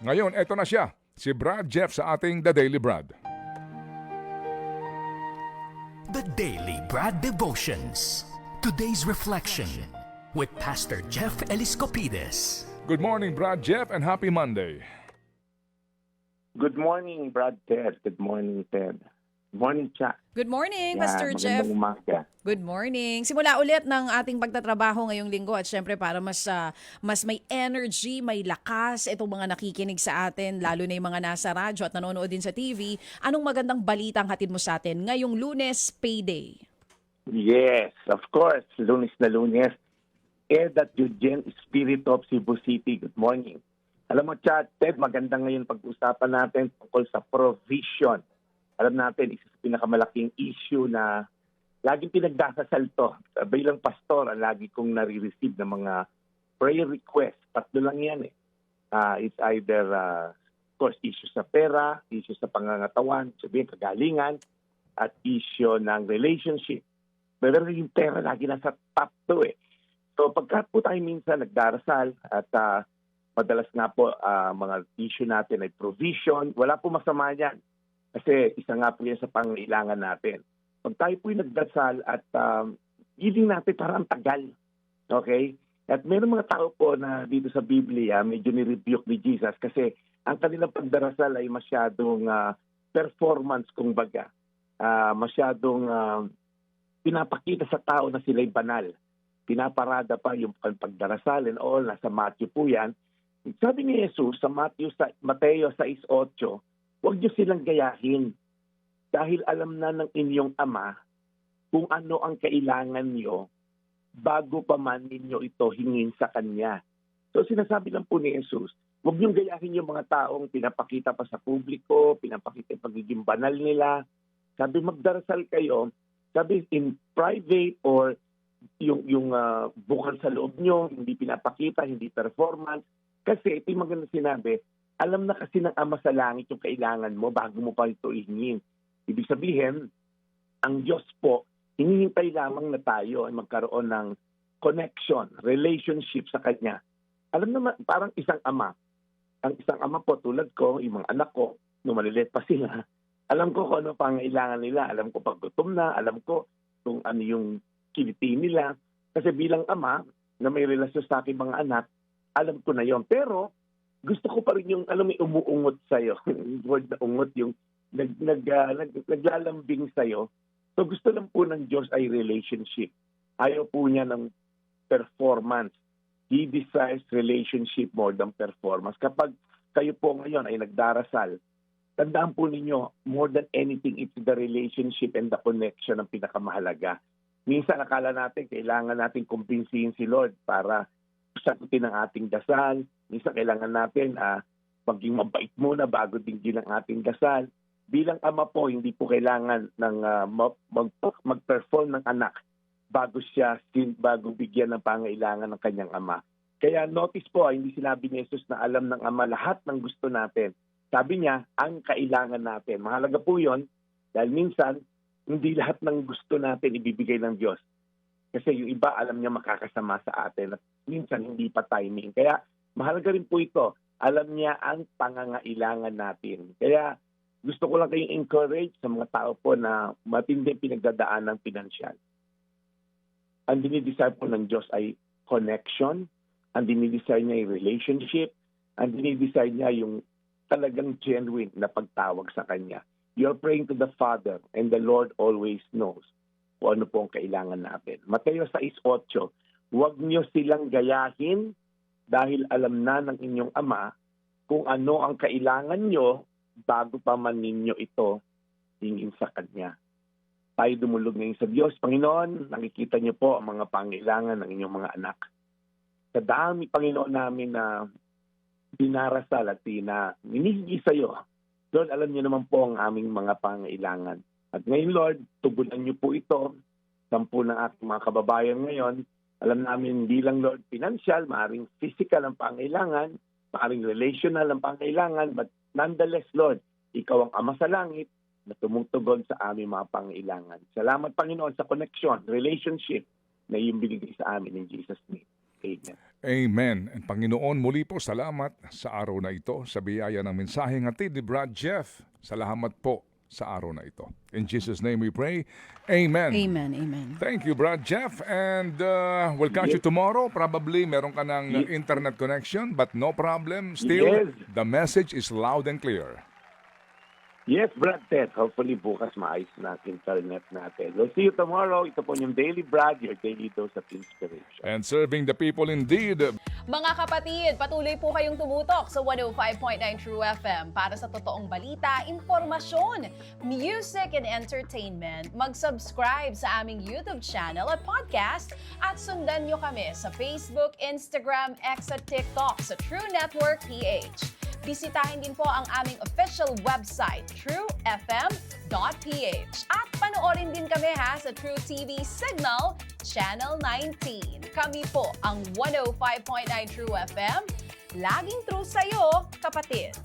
Ngayon, eto na siya, si Brad Jeff sa ating The Daily Brad. The Daily Brad Devotions. Today's reflection with Pastor Jeff Eliscopides. Good morning, Brad Jeff, and happy Monday. Good morning, Brad Ted. Good morning, Ted. Good morning, Chuck. Good morning, Yeah, Pastor Jeff. magandang umaga. Good morning. Simula ulit ng ating pagtatrabaho ngayong linggo at syempre para mas may energy, may lakas itong mga nakikinig sa atin, lalo na yung mga nasa radyo at nanonood din sa TV. Anong magandang balitang hatid mo sa atin ngayong Lunes, payday? Yes, of course. Lunes na Lunes. That Eugene, Spirit of Cebu City. Good morning. Alam mo, Chuck, Ted, maganda ngayon pag-usapan natin tungkol sa provision. Alam natin, isa sa pinakamalaking issue na laging pinagdasasal to. Bilang pastor, lagi kong nare-receive ng mga prayer requests. Tatlo lang yan eh. It's either, of course, issue sa pera, issue sa pangangatawan, sabihin kagalingan, at issue ng relationship. Pero yung pera lagi nasa top to eh. So pagka po tayo minsan nagdarasal at madalas nga po mga issue natin ay provision, wala po masama yan. Kasi isa nga po yan sa pangailangan natin. Pag tayo po nagdasal at giving natin parang tagal. Okay? At mayroong mga tao po na dito sa Biblia medyo ni-rebuke ni Jesus kasi ang kanilang pagdarasal ay masyadong performance kumbaga. Masyadong pinapakita sa tao na sila'y banal. Pinaparada pa yung pagdarasal and all. Nasa Matthew po yan. Sabi ni Jesus sa Mateo 6:8, huwag niyo silang gayahin dahil alam na ng inyong Ama kung ano ang kailangan niyo bago pa man ninyo ito hingin sa Kanya. So sinasabi lang po ni Jesus, huwag niyong gayahin yung mga taong pinapakita pa sa publiko, pinapakita yung pagiging banal nila. Sabi magdarasal kayo, sabi in private or yung bukal sa loob nyo, hindi pinapakita, hindi performance. Kasi ito yung maganda sinabi, alam na kasi ng Ama sa langit yung kailangan mo bago mo pa ito ihingin. Ibig sabihin, ang Diyos po, hinihintay lamang na tayo ay magkaroon ng connection, relationship sa Kanya. Alam naman, parang isang ama. Ang isang ama po, tulad ko, yung mga anak ko, nung maliliit pa sila, alam ko kung ano pangailangan nila. Alam ko pag gutom na, alam ko kung ano yung kiliti nila. Kasi bilang ama, na may relasyon sa aking mga anak, alam ko na yon. Pero, gusto ko pa rin yung, alam mo, umuungot sa'yo. Yung word na ungot, yung naglalambing sa'yo. So, gusto lang po ng Diyos ay relationship. Ayaw po niya ng performance. He desires relationship more than performance. Kapag kayo po ngayon ay nagdarasal, tandaan po ninyo, more than anything, it's the relationship and the connection ang pinakamahalaga. Minsan akala natin, kailangan natin kumbinsihin si Lord para sagutin ang ating dasal. Minsan kailangan natin maging mabait muna bago dinggin ang ating dasal. Bilang ama po, hindi po kailangan ng mag-perform ng anak bago bigyan ng pangailangan ng kanyang ama. Kaya notice po, hindi sinabi ni Jesus na alam ng ama lahat ng gusto natin. Sabi niya, ang kailangan natin. Mahalaga po yon dahil minsan, hindi lahat ng gusto natin ibibigay ng Diyos. Kasi yung iba, alam niya makakasama sa atin. At minsan, hindi pa timing. Kaya, mahalaga rin po ito. Alam niya ang pangangailangan natin. Kaya, gusto ko lang kayong encourage sa mga tao po na matindi pinagdadaan ng pinansyal. Ang dinidesire po ng Diyos ay connection. Ang dinidesire niya ay relationship. Ang dinidesire niya yung talagang genuine na pagtawag sa Kanya. You're praying to the Father and the Lord always knows kung ano po ang kailangan natin. Mateo 6:8, huwag niyo silang gayahin dahil alam na ng inyong Ama kung ano ang kailangan niyo bago pa man ninyo ito hingin sa Kanya. Tayo dumulog ngayon sa Diyos. Panginoon, nakikita niyo po ang mga pangailangan ng inyong mga anak. Sa dami, Panginoon, namin na dinarasal at ninihigi sa iyo, Lord, alam niyo naman po ang aming mga pangailangan. At ngayon, Lord, tugunan niyo po ito. 10 ng ating mga kababayan ngayon, alam namin hindi lang, Lord, financial, maaaring physical ang pangailangan, maaaring relational ang pangailangan, but nonetheless, Lord, ikaw ang Ama sa langit na tumutugod sa aming mga pangailangan. Salamat, Panginoon, sa connection, relationship na iyong binigay sa amin in Jesus' name. Amen. Amen. And Panginoon, muli po salamat sa araw na ito, sa biyaya ng mensaheng hatid ni Brad Jeff. Salamat po sa araw na ito. In Jesus' name we pray. Amen. Amen, amen. Thank you, Brad Jeff. And we'll catch you tomorrow. Probably meron ka ng internet connection, but no problem. Still, Yes. the message is loud and clear. Yes, Brad Ted. Hopefully bukas maayos na internet natin. We'll see you tomorrow. Ito po yung Daily Brad, your daily dose of inspiration. And serving the people indeed. Mga kapatid, patuloy po kayong tumutok sa 105.9 True FM para sa totoong balita, impormasyon, music, and entertainment. Mag-subscribe sa aming YouTube channel at podcast at sundan nyo kami sa Facebook, Instagram, X at TikTok sa True Network PH. Bisitahin din po ang aming official website, truefm.ph. At panoorin din kami sa True TV Signal, Channel 19. Kami po ang 105.9 True FM. Laging true sa'yo, kapatid.